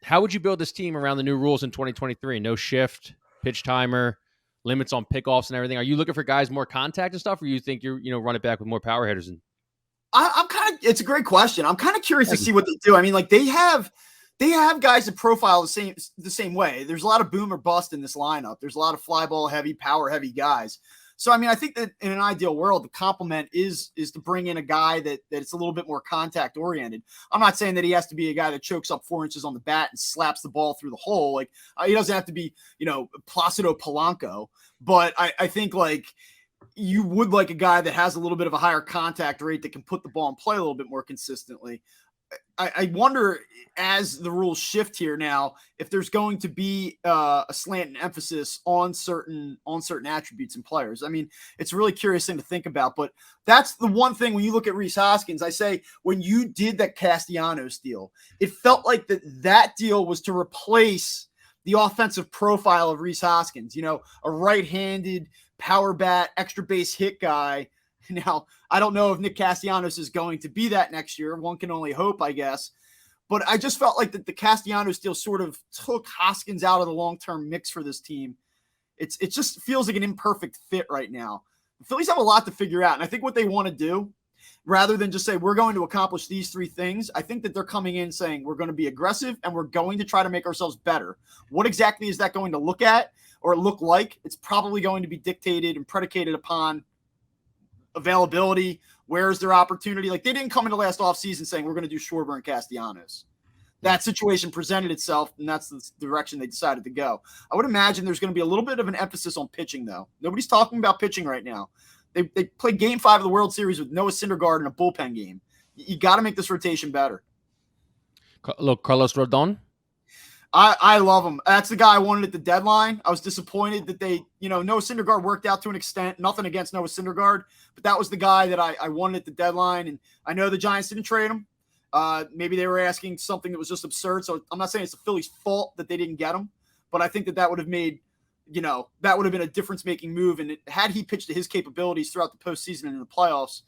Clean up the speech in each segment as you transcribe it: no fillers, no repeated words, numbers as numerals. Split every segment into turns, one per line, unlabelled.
How would you build this team around the new rules in 2023? No shift, pitch timer, limits on pickoffs and everything. Are you looking for guys more contact and stuff, or you think you're run it back with more power hitters? And
I'm kind of. It's a great question. I'm kind of curious to
Thank you.
see what they do. I mean, like they have guys that profile the same way. There's a lot of boom or bust in this lineup. There's a lot of fly ball heavy, power heavy guys. So I mean, I think that in an ideal world, the complement is to bring in a guy that's a little bit more contact oriented. I'm not saying that he has to be a guy that chokes up 4 inches on the bat and slaps the ball through the hole. Like he doesn't have to be, Placido Polanco. But I think like you would like a guy that has a little bit of a higher contact rate that can put the ball in play a little bit more consistently. I wonder, as the rules shift here now, if there's going to be a slant and emphasis on certain attributes in players. I mean, it's a really curious thing to think about, but that's the one thing when you look at Rhys Hoskins, I say when you did that Castellanos deal, it felt like that deal was to replace the offensive profile of Rhys Hoskins, a right-handed power bat, extra base hit guy. Now, I don't know if Nick Castellanos is going to be that next year. One can only hope, I guess. But I just felt like the Castellanos deal sort of took Hoskins out of the long-term mix for this team. It just feels like an imperfect fit right now. The Phillies have a lot to figure out. And I think what they want to do, rather than just say, we're going to accomplish these 3 things, I think that they're coming in saying we're going to be aggressive and we're going to try to make ourselves better. What exactly is that going to look like? It's probably going to be dictated and predicated upon availability. Where is their opportunity? Like they didn't come into last offseason saying we're going to do Schwarber and Castellanos. That situation presented itself, and that's the direction they decided to go. I would imagine there's going to be a little bit of an emphasis on pitching, though. Nobody's talking about pitching right now. They played Game 5 of the World Series with Noah Syndergaard in a bullpen game. You got to make this rotation better.
Look, Carlos Rodon.
I love him. That's the guy I wanted at the deadline. I was disappointed that Noah Syndergaard worked out to an extent. Nothing against Noah Syndergaard, but that was the guy that I wanted at the deadline. And I know the Giants didn't trade him. Maybe they were asking something that was just absurd. So I'm not saying it's the Phillies' fault that they didn't get him, but I think that would have made, that would have been a difference-making move. And had he pitched to his capabilities throughout the postseason and in the playoffs,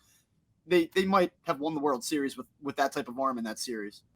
they might have won the World Series with that type of arm in that series.